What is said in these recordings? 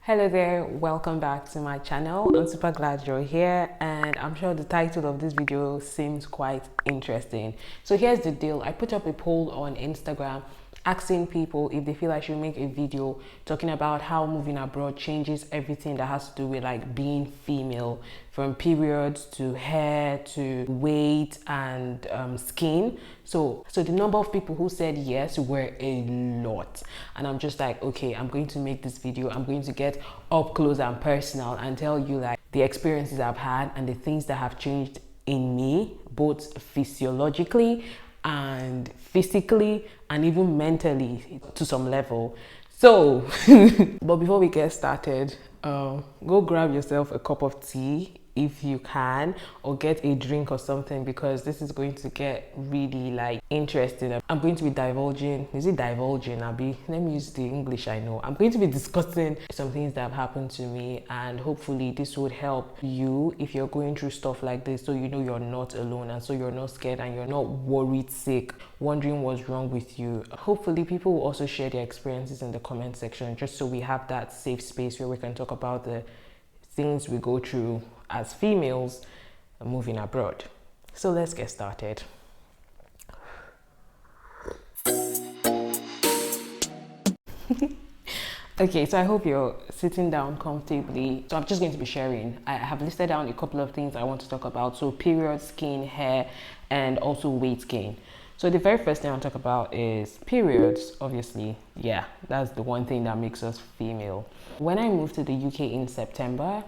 Hello there, welcome back to my channel. I'm super glad you're here, and I'm sure the title of this video seems quite interesting. So here's the deal. I put up a poll on Instagram asking people if they feel I should make a video talking about how moving abroad changes everything that has to do with like being female, from periods to hair to weight and skin. So the number of people who said yes were a lot, and I'm just like, okay, I'm going to make this video. I'm going to get up close and personal and tell you like the experiences I've had and the things that have changed in me, both physiologically and physically and even mentally to some level. So but before we get started, go grab yourself a cup of tea if you can, or get a drink or something, because this is going to get really like interesting. I'm going to be divulging, is it divulging? Let me use the English I know. I'm going to be discussing some things that have happened to me, and hopefully this would help you if you're going through stuff like this, so you know you're not alone, and so you're not scared and you're not worried sick, wondering what's wrong with you. Hopefully people will also share their experiences in the comment section, just so we have that safe space where we can talk about the things we go through as females moving abroad. So let's get started. Okay, so I hope you're sitting down comfortably. So I'm just going to be sharing. I have listed down a couple of things I want to talk about. So period, skin, hair, and also weight gain. So the very first thing I'll talk about is periods, obviously. Yeah, that's the one thing that makes us female. When I moved to the UK in September,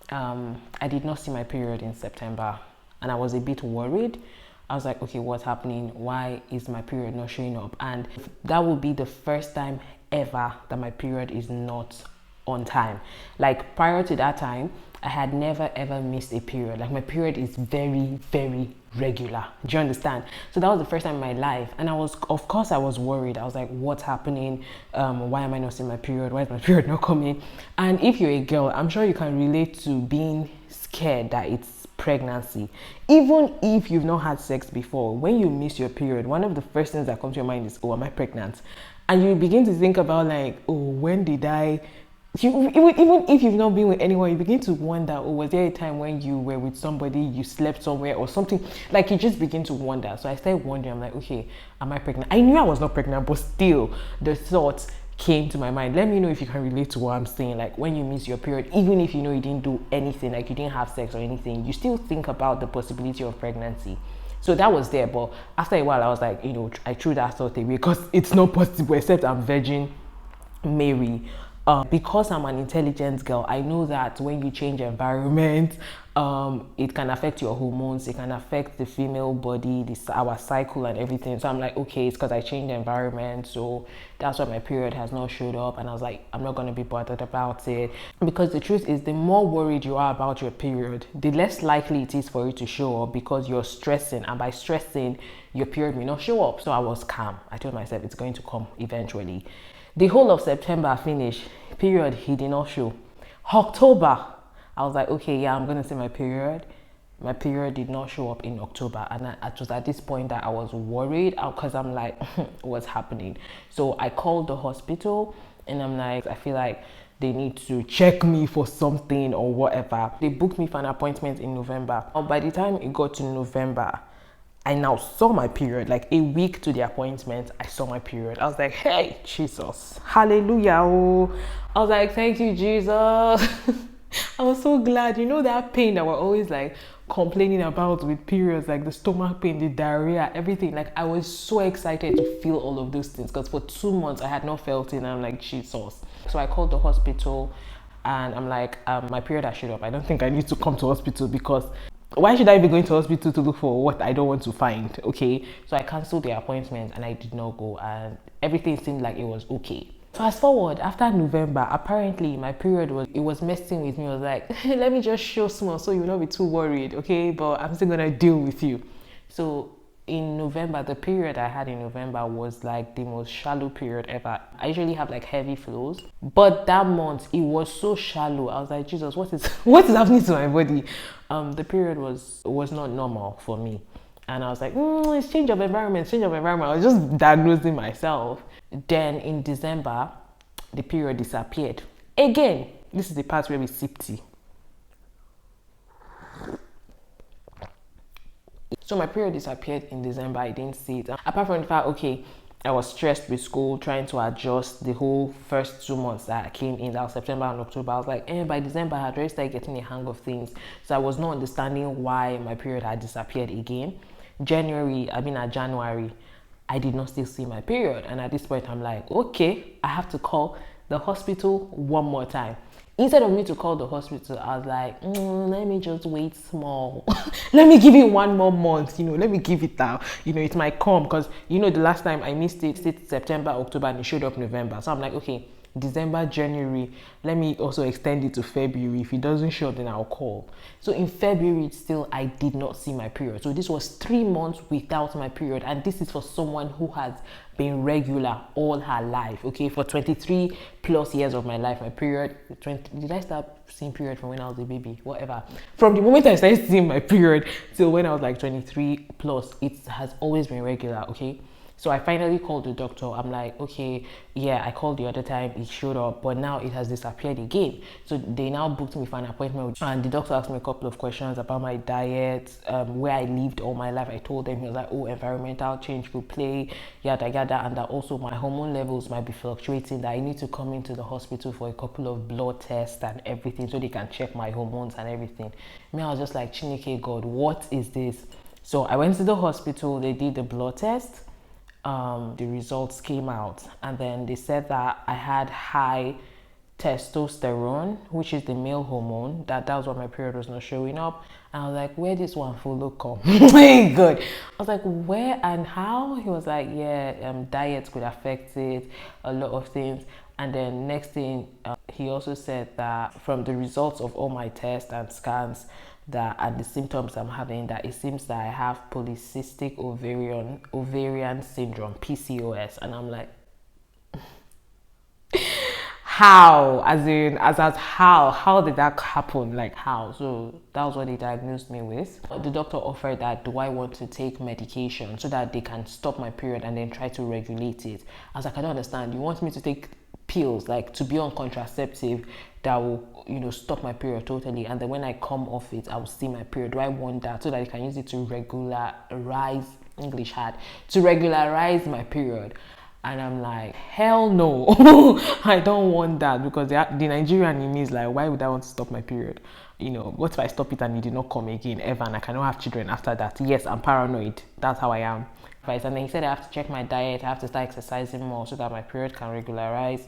I did not see my period in September, and I was a bit worried. I was like, okay, what's happening? Why is my period not showing up? And that will be the first time ever that my period is not on time. Like prior to that time, I had never ever missed a period. Like my period is very, very regular. Do you understand? So that was the first time in my life, and of course I was worried. I was like, what's happening? Why am I not seeing my period? Why is my period not coming? And if you're a girl, I'm sure you can relate to being scared that it's pregnancy. Even if you've not had sex before, when you miss your period, one of the first things that comes to your mind is, oh, am I pregnant? And you begin to think about like, oh, when did I even if you've not been with anyone, you begin to wonder, oh, was there a time when you were with somebody, you slept somewhere or something? Like you just begin to wonder. So I started wondering, I'm like, okay, am I pregnant? I knew I was not pregnant, but still the thoughts came to my mind. Let me know if you can relate to what I'm saying. Like when you miss your period, even if you know you didn't do anything, like you didn't have sex or anything, you still think about the possibility of pregnancy. So that was there, but after a while I was like, I threw that thought away because it's not possible except I'm Virgin Mary. Because I'm an intelligent girl, I know that when you change environment, it can affect your hormones, it can affect the female body, our cycle and everything. So I'm like, okay, it's because I changed environment, so that's why my period has not showed up. And I was like, I'm not going to be bothered about it, because the truth is, the more worried you are about your period, the less likely it is for you to show up, because you're stressing, and by stressing, your period may not show up. So I was calm. I told myself it's going to come eventually. The whole of September finished, period, he did not show. October, I was like, okay, yeah, I'm going to see my period. My period did not show up in October. And it was at this point that I was worried, because I'm like, what's happening? So I called the hospital, and I'm like, I feel like they need to check me for something or whatever. They booked me for an appointment in November. By the time it got to November, I now saw my period. Like a week to the appointment, I saw my period. I was like, hey, Jesus, hallelujah. Oh. I was like, thank you, Jesus. I was so glad. You know that pain that we're always like complaining about with periods, like the stomach pain, the diarrhea, everything. Like I was so excited to feel all of those things, because for 2 months I had not felt it, and I'm like, Jesus. So I called the hospital, and I'm like, my period has showed up. I don't think I need to come to hospital, because why should I be going to hospital to look for what I don't want to find? Okay, so I canceled the appointment and I did not go, and everything seemed like it was okay. Fast forward, after November, apparently my period was messing with me. I was like, let me just show small so you'll not be too worried, okay? But I'm still gonna deal with you. So in November, the period I had in November was like the most shallow period ever. I usually have like heavy flows, but that month it was so shallow. I was like, Jesus, what is happening to my body? The period was not normal for me, and I was like, it's change of environment. I was just diagnosing myself. Then in December, the period disappeared. Again, this is the part where we sip tea. So my period disappeared in December. I didn't see it. Apart from the fact, okay, I was stressed with school, trying to adjust the whole first 2 months that I came in, that was September and October. I was like, by December, I had already started getting the hang of things. So I was not understanding why my period had disappeared again. January, I did not still see my period. And at this point, I'm like, okay, I have to call the hospital one more time. Instead of me to call the hospital, I was like, let me just wait small. Let me give it 1 more month, let me give it out. It might come, because, the last time I missed it, September, October, and it showed up November. So I'm like, okay, December, January, let me also extend it to February. If it doesn't show, then I'll call. So in February, still, I did not see my period. So this was 3 months without my period. And this is for someone who has been regular all her life. Okay, for 23 plus years of my life, my period, did I start seeing period from when I was a baby? Whatever. From the moment I started seeing my period till when I was like 23 plus, it has always been regular, okay? So I finally called the doctor. I'm like, okay, yeah, I called the other time, it showed up, but now it has disappeared again. So they now booked me for an appointment, and the doctor asked me a couple of questions about my diet, where I lived all my life. I told him, he was like, oh, environmental change could play, yada yada, and that also my hormone levels might be fluctuating, that I need to come into the hospital for a couple of blood tests and everything so they can check my hormones and everything. Me, I was just like, Chineke God, what is this? So I went to the hospital, they did the blood test. The results came out, and then they said that I had high testosterone, which is the male hormone. That was why my period was not showing up. And I was like, where this one follow come? Good. I was like, where and how? He was like, yeah, diet could affect it, a lot of things. And then next thing, he also said that from the results of all my tests and scans, that and the symptoms I'm having, that it seems that I have polycystic ovarian syndrome, PCOS. And I'm like, how? How did that happen? Like, how? So that was what they diagnosed me with. The doctor offered that, do I want to take medication so that they can stop my period and then try to regulate it? I was like, I don't understand. You want me to take pills, like to be on contraceptive that will stop my period totally, and then when I come off it, I will see my period? Do I want that so that I can use it to regularize my period? And I'm like, hell no. I don't want that, because the Nigerian in me is like, why would I want to stop my period? What if I stop it and it did not come again ever, and I cannot have children after that? Yes, I'm paranoid. That's how I am. And then he said I have to check my diet, I have to start exercising more so that my period can regularize.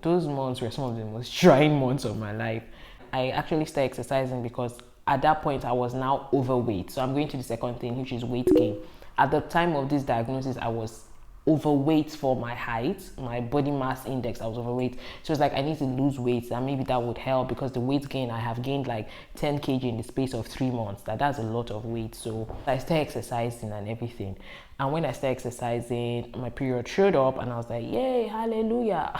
Those months were some of the most trying months of my life. I actually started exercising because at that point I was now overweight. So I'm going to the second thing, which is weight gain. At the time of this diagnosis, I was overweight for my height, my body mass index. I was overweight, so it's like I need to lose weight, and maybe that would help, because the weight gain, I have gained like 10 kg in the space of 3 months. That's a lot of weight. So I started exercising and everything, and when I started exercising, my period showed up, and I was like, yay, hallelujah.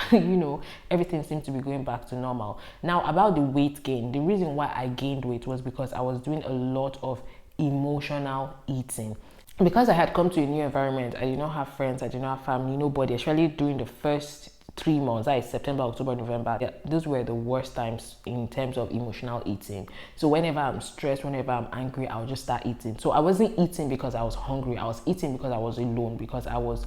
Everything seemed to be going back to normal. Now, about the weight gain, the reason why I gained weight was because I was doing a lot of emotional eating. Because I had come to a new environment, I did not have friends, I did not have family, nobody, especially during the first 3 months, that is September, October, November. Those were the worst times in terms of emotional eating. So whenever I'm stressed, whenever I'm angry, I'll just start eating. So I wasn't eating because I was hungry, I was eating because I was alone, because I was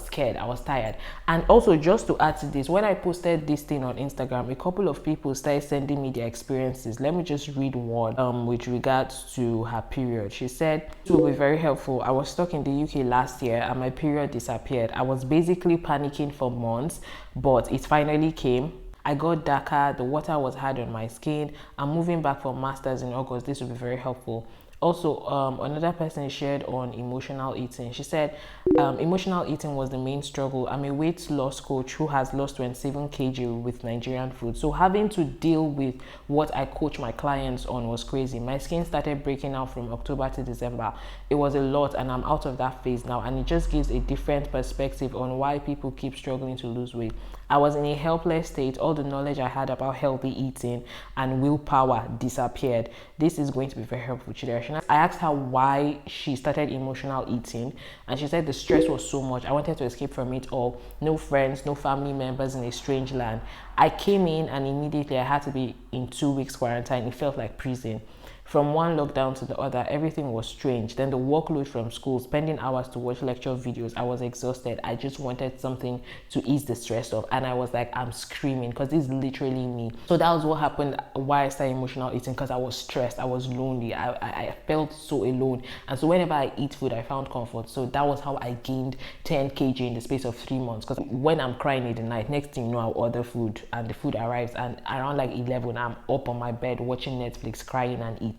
scared, I was tired. And also, just to add to this, when I posted this thing on Instagram, a couple of people started sending me their experiences. Let me just read one with regards to her period. She said, it will be very helpful. I was stuck in the UK last year and my period disappeared. I was basically panicking for months, but it finally came. I got darker, the water was hard on my skin. I'm moving back for masters in August. This will be very helpful. Also, another person shared on emotional eating. She said, emotional eating was the main struggle. I'm a weight loss coach who has lost 27 kg with Nigerian food. So having to deal with what I coach my clients on was crazy. My skin started breaking out from October to December. It was a lot, and I'm out of that phase now. And it just gives a different perspective on why people keep struggling to lose weight. I was in a helpless state. All the knowledge I had about healthy eating and willpower disappeared. This is going to be very helpful, Chidera. I asked her why she started emotional eating, and she said the stress was so much. I wanted to escape from it all. No friends, no family members in a strange land. I came in and immediately I had to be in 2 weeks quarantine. It felt like prison. From one lockdown to the other, everything was strange. Then the workload from school, spending hours to watch lecture videos, I was exhausted. I just wanted something to ease the stress off. And I was like, I'm screaming because this is literally me. So that was what happened why I started emotional eating, because I was stressed, I was lonely, I felt so alone. And so whenever I eat food, I found comfort. So that was how I gained 10 kg in the space of 3 months. Because when I'm crying in the night, next thing you know, I'll order food and the food arrives. And around like 11, I'm up on my bed watching Netflix, crying and eating.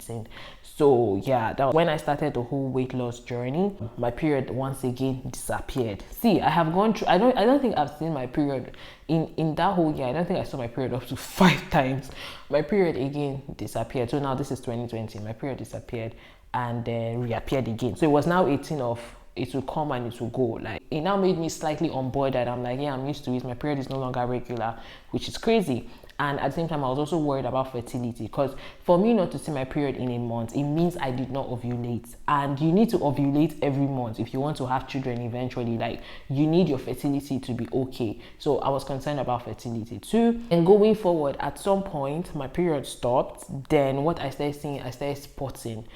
So yeah, that was when I started the whole weight loss journey. My period once again disappeared. See, I have gone through, I don't think I've seen my period in that whole year. I don't think I saw my period up to 5 times. My period again disappeared. So now this is 2020. My period disappeared and then reappeared again. So it was now 18 of it will come and it will go. Like, it now made me slightly on board that I'm like, yeah, I'm used to it. My period is no longer regular, which is crazy. And at the same time, I was also worried about fertility, because for me not to see my period in a month, it means I did not ovulate. And you need to ovulate every month if you want to have children eventually. Like, you need your fertility to be okay. So I was concerned about fertility too. And going forward, at some point, my period stopped. Then what I started seeing, I started spotting.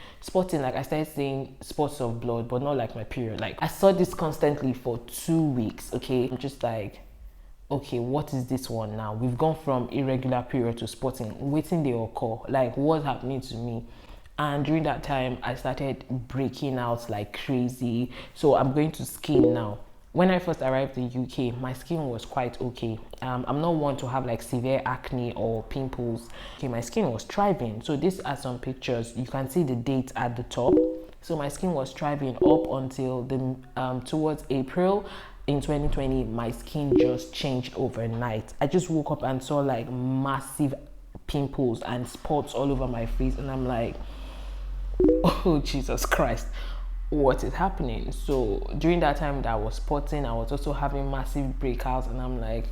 Like, I started seeing spots of blood, but not like my period. Like, I saw this constantly for 2 weeks, okay? I'm just like, okay, what is this one now? We've gone from irregular period to spotting. Waiting they occur. Like, what's happening to me? And during that time, I started breaking out like crazy. So I'm going to skin now. When I first arrived in the UK, my skin was quite okay. I'm not one to have like severe acne or pimples. Okay, my skin was thriving. So these are some pictures. You can see the date at the top. So my skin was thriving up until the towards April. In 2020, my skin just changed overnight. I just woke up and saw like massive pimples and spots all over my face, and I'm like, oh Jesus Christ, what is happening? So during that time that I was spotting, I was also having massive breakouts, and I'm like,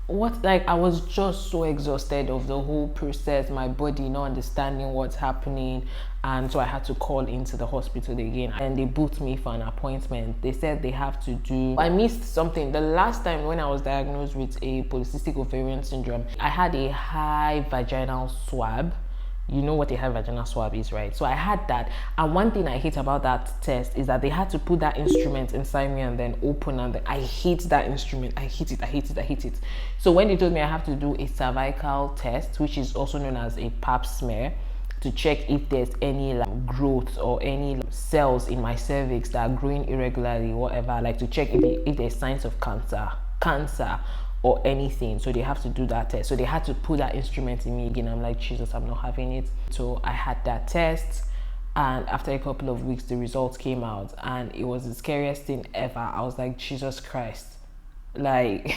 what? Like, I was just so exhausted of the whole process, my body not understanding what's happening. And so I had to call into the hospital again, and they booked me for an appointment. They said they have to do, I missed something. The last time when I was diagnosed with a polycystic ovarian syndrome, I had a high vaginal swab. You know what a high vaginal swab is, right? So I had that, and one thing I hate about that test is that they had to put that instrument inside me and then open, and then I hate that instrument. I hate it. So when they told me I have to do a cervical test, which is also known as a pap smear, to check if there's any like growth or any cells in my cervix that are growing irregularly, whatever, like to check if there's signs of cancer or anything. So they have to do that test. So they had to put that instrument in me again. I'm like, Jesus, I'm not having it. So I had that test, and after a couple of weeks the results came out, and it was the scariest thing ever. I was like, Jesus Christ, like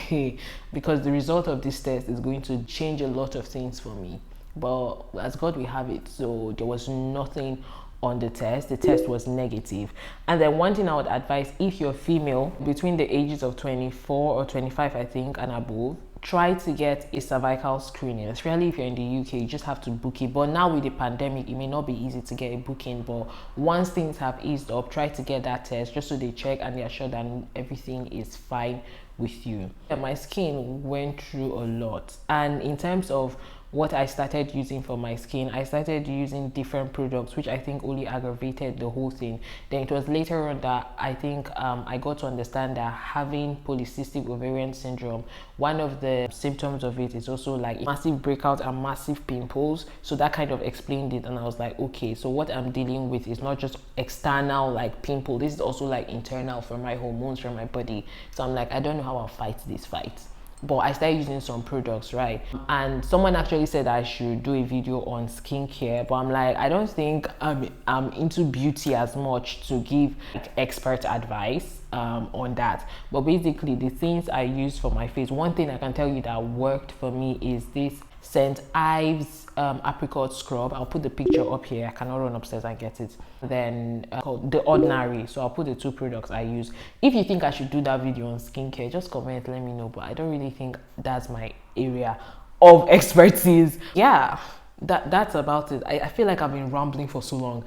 because the result of this test is going to change a lot of things for me. But as God we have it, so there was nothing on the test. The test was negative. And then one thing I would advise, if you're female between the ages of 24 or 25 I think and above, try to get a cervical screening, especially if you're in the UK. You just have to book it. But now with the pandemic, it may not be easy to get a booking, but once things have eased up, try to get that test just so they check and they're sure that everything is fine with you. And my skin went through a lot, and in terms of what I started using for my skin, I started using different products, which I think only aggravated the whole thing. Then it was later on that I think I got to understand that having polycystic ovarian syndrome, one of the symptoms of it is also like massive breakout and massive pimples. So that kind of explained it, and I was like, okay, so what I'm dealing with is not just external like pimple, this is also like internal from my hormones, from my body. So I'm like, I don't know how I'll fight this fight. But I started using some products, right? And someone actually said I should do a video on skincare, but I'm like, I don't think I'm into beauty as much to give like expert advice on that. But basically the things I use for my face, one thing I can tell you that worked for me is this St. Ives apricot scrub. I'll put the picture up here. I cannot run upstairs and get it. Then called The Ordinary. So I'll put the 2 products I use. If you think I should do that video on skincare, just comment, let me know. But I don't really think that's my area of expertise. Yeah, that's about it. I feel like I've been rambling for so long.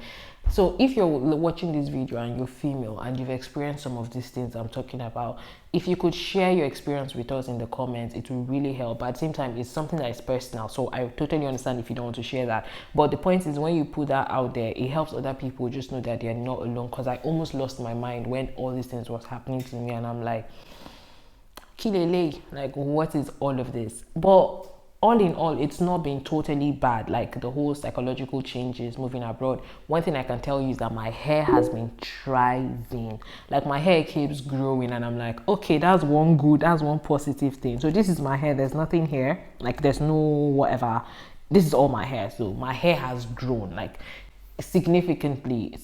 So if you're watching this video and you're female and you've experienced some of these things I'm talking about, if you could share your experience with us in the comments, it will really help. But at the same time, it's something that is personal, so I totally understand if you don't want to share that. But the point is, when you put that out there, it helps other people just know that they're not alone. Because I almost lost my mind when all these things was happening to me, and I'm like, Kilele, like, what is all of this? But all in all, it's not been totally bad. Like the whole psychological changes, moving abroad. One thing I can tell you is that my hair has been thriving. Like my hair keeps growing, and I'm like, okay, that's one positive thing. So this is my hair. There's nothing here. Like there's no whatever. This is all my hair. So my hair has grown like significantly.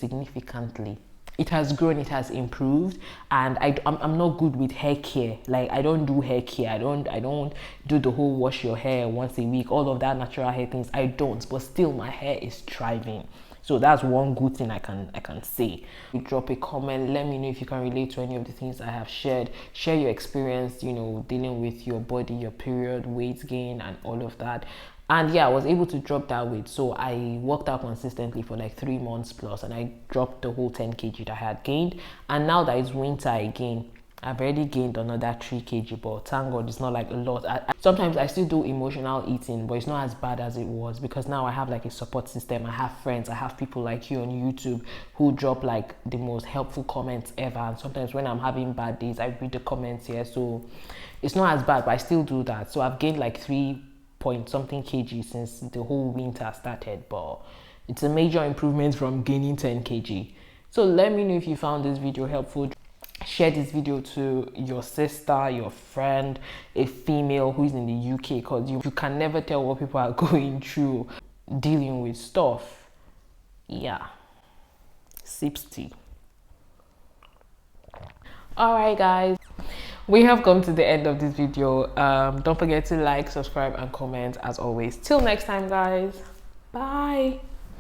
It has grown, it has improved, and I'm not good with hair care. Like I don't do hair care. I don't do the whole wash your hair once a week, all of that natural hair things. I don't, but still my hair is thriving. So that's one good thing I can say. Drop a comment, let me know if you can relate to any of the things I have shared. Share your experience, you know, dealing with your body, your period, weight gain, and all of that. And yeah, I was able to drop that weight. So I worked out consistently for like 3 months plus, and I dropped the whole 10 kg that I had gained. And now that it's winter again, I've already gained another 3 kg, but thank God it's not like a lot. Sometimes I still do emotional eating, but it's not as bad as it was, because now I have like a support system. I have friends, I have people like you on YouTube who drop like the most helpful comments ever. And sometimes when I'm having bad days, I read the comments here. So it's not as bad, but I still do that. So I've gained like 3 point something kg since the whole winter started, but it's a major improvement from gaining 10 kg. So let me know if you found this video helpful. Share this video to your sister, your friend, a female who is in the UK, because you can never tell what people are going through dealing with stuff. Yeah, sips tea. Alright guys, we have come to the end of this video. Don't forget to like, subscribe, and comment as always. Till next time guys, bye.